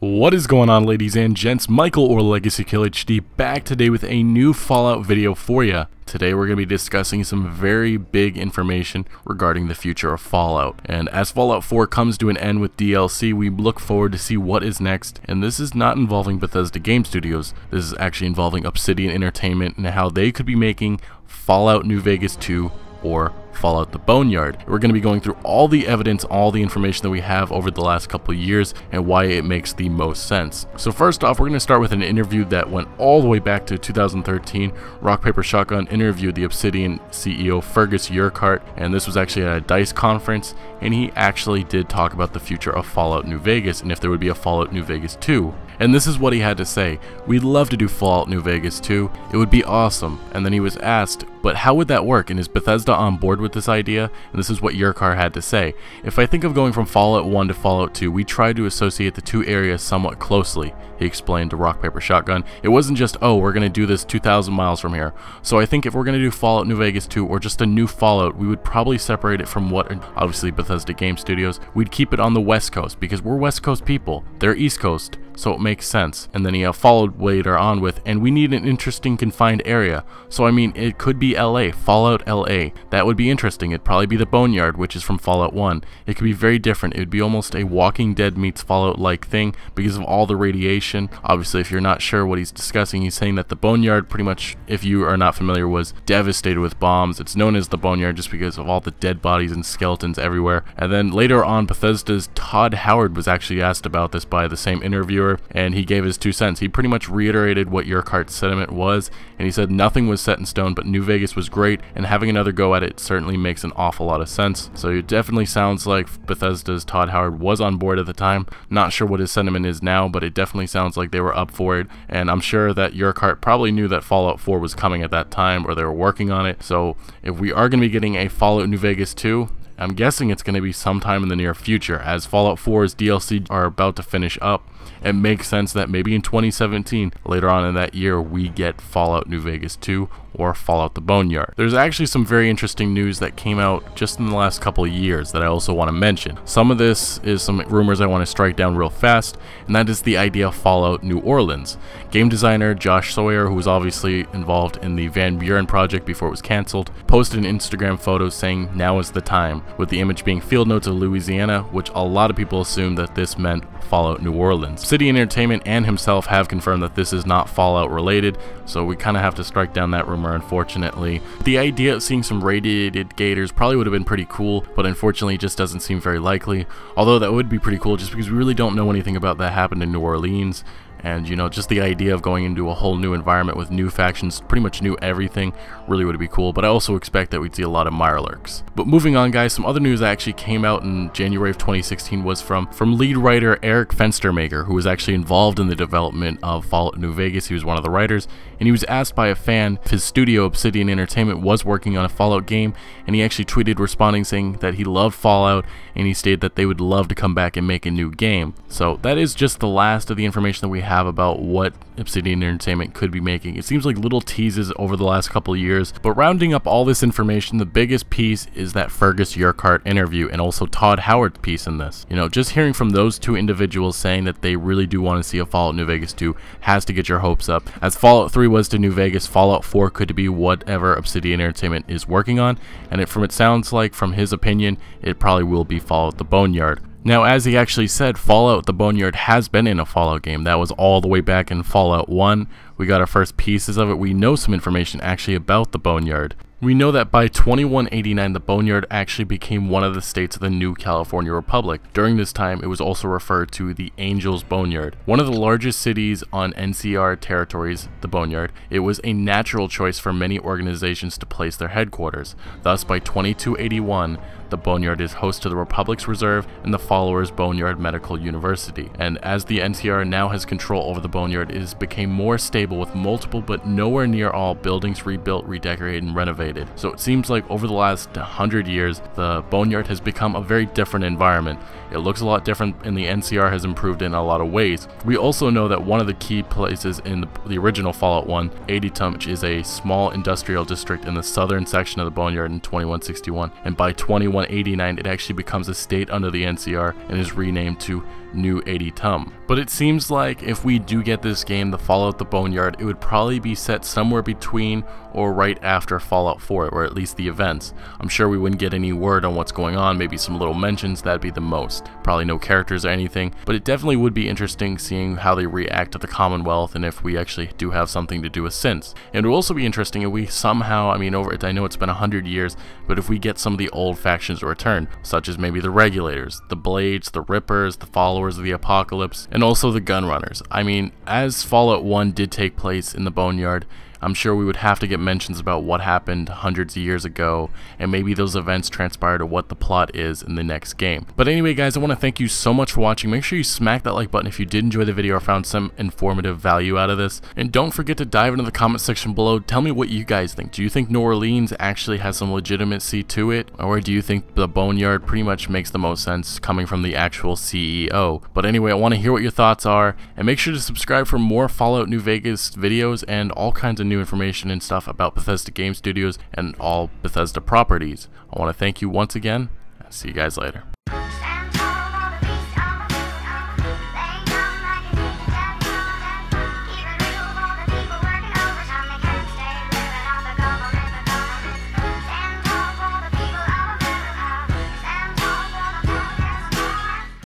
What is going on, ladies and gents? Michael or Legacy Kill HD back today with a new Fallout video for you. Today we're going to be discussing some very big information regarding the future of Fallout. And as Fallout 4 comes to an end with DLC, we look forward to see what is next. And this is not involving Bethesda Game Studios. This is actually involving Obsidian Entertainment and how they could be making Fallout New Vegas 2 or Fallout the Boneyard. We're going to be going through all the evidence, all the information that we have over the last couple of years and why it makes the most sense. So first off, we're going to start with an interview that went all the way back to 2013. Rock Paper Shotgun interviewed the Obsidian CEO Fergus Urquhart, and this was actually at a DICE conference, and he actually did talk about the future of Fallout New Vegas and if there would be a Fallout New Vegas 2. And this is what he had to say: "We'd love to do Fallout New Vegas 2, it would be awesome." And then he was asked, but how would that work, and is Bethesda on board with this idea? And this is what Urquhart had to say: "If I think of going from Fallout 1 to Fallout 2, we tried to associate the two areas somewhat closely," he explained to Rock Paper Shotgun. "It wasn't just, oh, we're going to do this 2,000 miles from here. So I think if we're going to do Fallout New Vegas 2 or just a new Fallout, we would probably separate it from what, obviously Bethesda Game Studios, we'd keep it on the West Coast because we're West Coast people, they're East Coast, so it makes sense." And then he followed later on with, "And we need an interesting confined area. So I mean, it could be LA, Fallout LA. That would be interesting. It'd probably be the Boneyard, which is from Fallout 1. It could be very different. It would be almost a Walking Dead meets Fallout-like thing because of all the radiation." Obviously, if you're not sure what he's discussing, he's saying that the Boneyard, pretty much, if you are not familiar, was devastated with bombs. It's known as the Boneyard just because of all the dead bodies and skeletons everywhere. And then later on, Bethesda's Todd Howard was actually asked about this by the same interviewer, and he gave his 2 cents. He pretty much reiterated what Urquhart's sentiment was, and he said nothing was set in stone, but New Vegas was great, and having another go at it certainly makes an awful lot of sense. So it definitely sounds like Bethesda's Todd Howard was on board at the time. Not sure what his sentiment is now, but it definitely sounds like they were up for it, and I'm sure that Urquhart probably knew that Fallout 4 was coming at that time, or they were working on it. So if we are going to be getting a Fallout New Vegas 2, I'm guessing it's going to be sometime in the near future, as Fallout 4's DLC are about to finish up. It makes sense that maybe in 2017, later on in that year, we get Fallout New Vegas 2 or Fallout the Boneyard. There's actually some very interesting news that came out just in the last couple of years that I also want to mention. Some of this is some rumors I want to strike down real fast, and that is the idea of Fallout New Orleans. Game designer Josh Sawyer, who was obviously involved in the Van Buren project before it was cancelled, posted an Instagram photo saying now is the time, with the image being field notes of Louisiana, which a lot of people assumed that this meant Fallout New Orleans. Obsidian Entertainment and himself have confirmed that this is not Fallout related, so we kind of have to strike down that rumor, unfortunately. The idea of seeing some radiated gators probably would have been pretty cool, but unfortunately it just doesn't seem very likely. Although that would be pretty cool just because we really don't know anything about that happened in New Orleans. And, you know, just the idea of going into a whole new environment with new factions, pretty much new everything, really would be cool. But I also expect that we'd see a lot of Mirelurks. But moving on, guys, some other news that actually came out in January of 2016 was from lead writer Eric Fenstermaker, who was actually involved in the development of Fallout New Vegas. He was one of the writers, and he was asked by a fan if his studio, Obsidian Entertainment, was working on a Fallout game, and he actually tweeted responding saying that he loved Fallout, and he stated that they would love to come back and make a new game. So that is just the last of the information that we have about what Obsidian Entertainment could be making. It seems like little teases over the last couple of years, but rounding up all this information, the biggest piece is that Fergus Urquhart interview and also Todd Howard's piece in this. You know, just hearing from those two individuals saying that they really do want to see a Fallout New Vegas 2 has to get your hopes up. As Fallout 3 was to New Vegas, Fallout 4 could be whatever Obsidian Entertainment is working on, and from it sounds like, from his opinion, it probably will be Fallout the Boneyard. Now, as he actually said, Fallout the Boneyard has been in a Fallout game. That was all the way back in Fallout 1. We got our first pieces of it. We know some information actually about the Boneyard. We know that by 2189, the Boneyard actually became one of the states of the new California Republic. During this time, it was also referred to the Angels Boneyard. One of the largest cities on NCR territories, the Boneyard, it was a natural choice for many organizations to place their headquarters. Thus, by 2281, the Boneyard is host to the Republic's Reserve and the Followers Boneyard Medical University. And as the NCR now has control over the Boneyard, it has become more stable with multiple but nowhere near all buildings rebuilt, redecorated, and renovated. So it seems like over the last 100 years, the Boneyard has become a very different environment. It looks a lot different, and the NCR has improved in a lot of ways. We also know that one of the key places in the original Fallout 1, 80 which is a small industrial district in the southern section of the Boneyard in 2161, and by 2189 it actually becomes a state under the NCR and is renamed to New 80 Tum. But it seems like if we do get this game, the Fallout the Boneyard, it would probably be set somewhere between or right after Fallout 4, or at least the events. I'm sure we wouldn't get any word on what's going on, maybe some little mentions, that'd be the most. Probably no characters or anything, but it definitely would be interesting seeing how they react to the Commonwealth and if we actually do have something to do with synths. And it would also be interesting if we somehow, I know it's been 100 years, but if we get some of the old factions to return, such as maybe the Regulators, the Blades, the Rippers, the Followers of the Apocalypse, and also the Gunrunners. I mean, as Fallout 1 did take place in the Boneyard, I'm sure we would have to get mentions about what happened hundreds of years ago, and maybe those events transpire to what the plot is in the next game. But anyway guys, I want to thank you so much for watching. Make sure you smack that like button if you did enjoy the video or found some informative value out of this. And don't forget to dive into the comment section below. Tell me what you guys think. Do you think New Orleans actually has some legitimacy to it? Or do you think the Boneyard pretty much makes the most sense coming from the actual CEO? But anyway, I want to hear what your thoughts are, and make sure to subscribe for more Fallout New Vegas videos and all kinds of new information and stuff about Bethesda Game Studios and all Bethesda properties. I want to thank you once again, and see you guys later.